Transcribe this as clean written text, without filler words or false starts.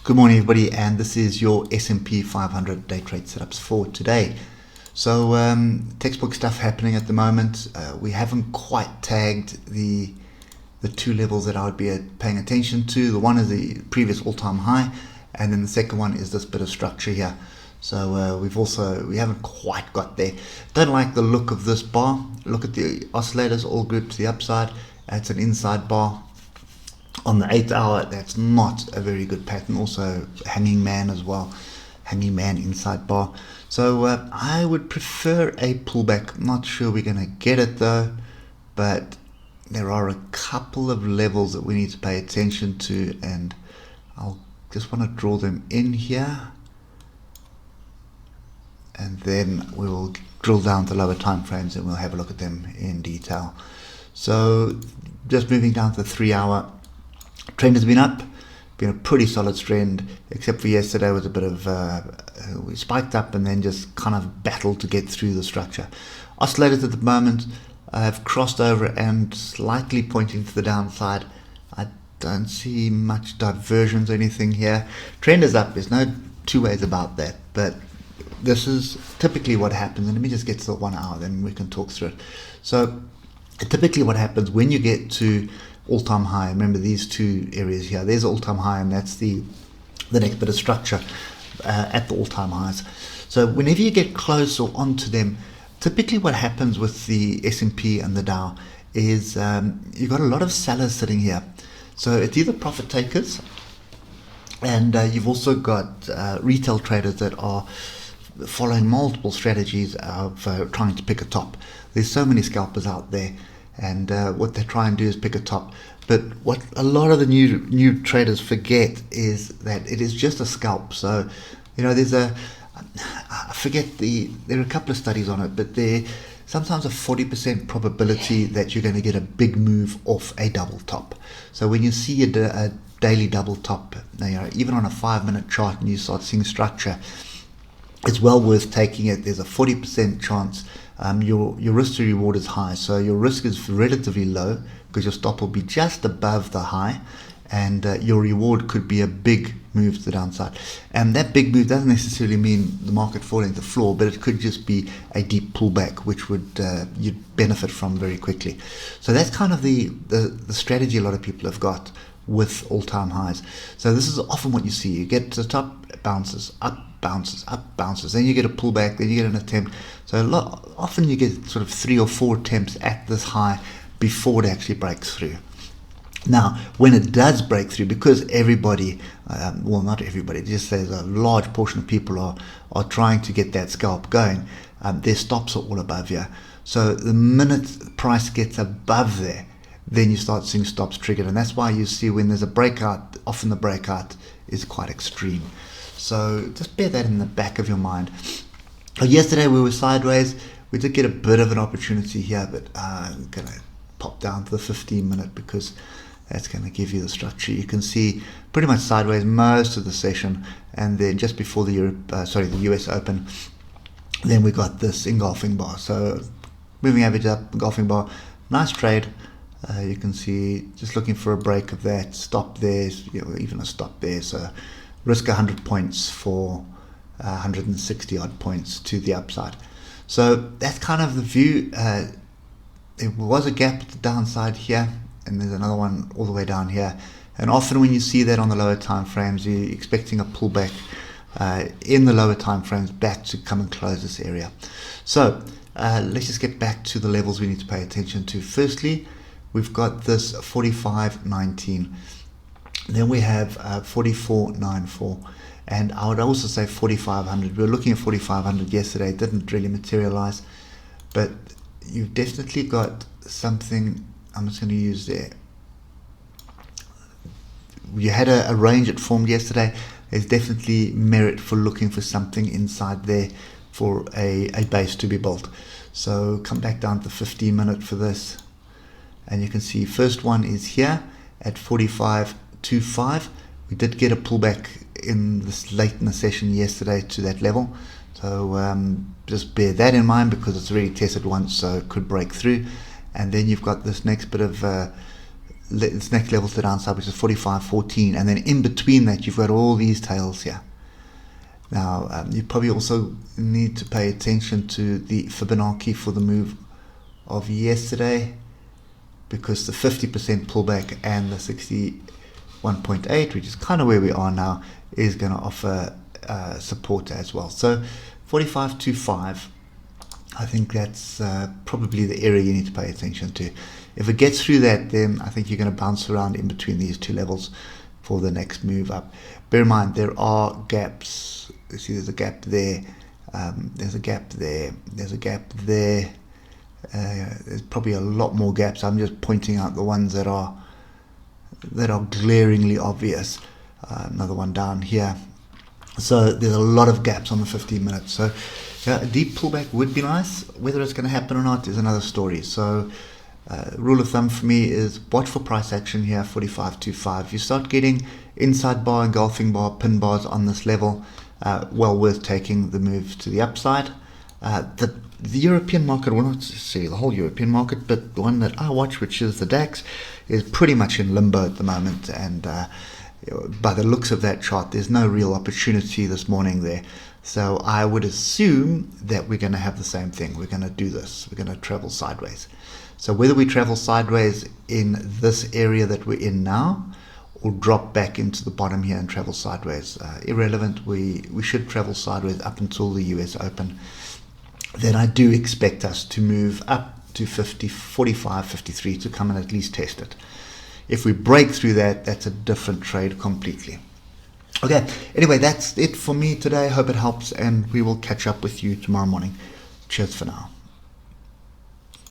Good morning, everybody, and this is your S&P 500 day trade setups for today. So textbook stuff happening at the moment. We haven't quite tagged the two levels that I would be paying attention to. The one is the previous all-time high, and then the second one is this bit of structure here. So we haven't quite got there. Don't like the look of this bar. Look at the oscillators all grouped to the upside. It's an inside bar. On the 8th hour, that's not a very good pattern. Also hanging man as well, hanging man inside bar. So I would prefer a pullback. Not sure we're going to get it though, but there are a couple of levels that we need to pay attention to, and I'll just want to draw them in here, and then we will drill down to lower time frames and we'll have a look at them in detail. So just moving down to the 3 hour, trend has been up, been a pretty solid trend, except for yesterday was a bit of, we spiked up and then just kind of battled to get through the structure. Oscillators at the moment have crossed over and slightly pointing to the downside. I don't see much diversions or anything here. Trend is up, there's no two ways about that, but this is typically what happens. And let me just get to the 1 hour, then we can talk through it. So typically what happens when you get to all-time high, remember these two areas here, there's all-time high, and that's the next bit of structure at the all-time highs. So whenever you get close or onto them, typically what happens with the S&P and the Dow is you've got a lot of sellers sitting here. So it's either profit takers, and you've also got retail traders that are following multiple strategies of trying to pick a top. There's so many scalpers out there, and what they try and do is pick a top. But what a lot of the new traders forget is that it is just a scalp. So, you know, there are a couple of studies on it, but there's sometimes a 40% probability that you're going to get a big move off a double top. So when you see a daily double top, you know, even on a 5-minute chart, and you start seeing structure, it's well worth taking it. There's a 40% chance. Your risk to reward is high, so your risk is relatively low because your stop will be just above the high, and your reward could be a big move to the downside. And that big move doesn't necessarily mean the market falling to the floor, but it could just be a deep pullback, which would you'd benefit from very quickly. So that's kind of the strategy a lot of people have got with all-time highs. So this is often what you see. You get to the top, it bounces up, bounces up, bounces, then you get a pullback, then you get an attempt. So often you get sort of 3 or 4 attempts at this high before it actually breaks through. Now when it does break through, because everybody, well, not everybody, just there's a large portion of people are trying to get that scalp going, their stops are all above here. So the minute the price gets above there, then you start seeing stops triggered, and that's why you see when there's a breakout, often the breakout is quite extreme. So just bear that in the back of your mind. Yesterday we were sideways. We did get a bit of an opportunity here, but I'm going to pop down to the 15-minute because that's going to give you the structure. You can see pretty much sideways most of the session, and then just before the US Open, then we got this engulfing bar. So moving average up, engulfing bar, nice trade. You can see just looking for a break of that, stop there, you know, even a stop there. So risk 100 points for 160 odd points to the upside. So that's kind of the view. There was a gap at the downside here, and there's another one all the way down here. And often when you see that on the lower time frames, you're expecting a pullback in the lower time frames back to come and close this area. So let's just get back to the levels we need to pay attention to. Firstly, we've got this 45.19. Then we have 44.94. And I would also say 4,500. We were looking at 4,500 yesterday. It didn't really materialize. But you've definitely got something. I'm just going to use there. You had a range that formed yesterday. There's definitely merit for looking for something inside there for a base to be built. So come back down to the 15-minute for this. And you can see first one is here at 45.25. We did get a pullback in this late in the session yesterday to that level. So just bear that in mind because it's already tested once, so it could break through. And then you've got this next bit of its next level to the downside, which is 45.14, and then in between that you've got all these tails here. Now you probably also need to pay attention to the Fibonacci for the move of yesterday, because the 50% pullback and the 61.8, which is kind of where we are now, is going to offer support as well. So 45.25, I think that's probably the area you need to pay attention to. If it gets through that, then I think you're going to bounce around in between these two levels for the next move up. Bear in mind, there are gaps. You see there's a gap there, there's a gap there, there's a gap there. There's probably a lot more gaps. I'm just pointing out the ones that are glaringly obvious. Another one down here. So there's a lot of gaps on the 15 minutes. So yeah, a deep pullback would be nice. Whether it's going to happen or not is another story. So rule of thumb for me is watch for price action here, 45.25. You start getting inside bar, engulfing bar, pin bars on this level, well worth taking the move to the upside. The European market, well, not necessarily the whole European market, but the one that I watch, which is the DAX, is pretty much in limbo at the moment. And by the looks of that chart, there's no real opportunity this morning there. So I would assume that we're going to have the same thing. We're going to do this. We're going to travel sideways. So whether we travel sideways in this area that we're in now, or drop back into the bottom here and travel sideways, irrelevant. We should travel sideways up until the US Open. Then I do expect us to move up to 50, 45, 53 to come and at least test it. If we break through that, that's a different trade completely. Okay, anyway, that's it for me today. Hope it helps, and we will catch up with you tomorrow morning. Cheers for now.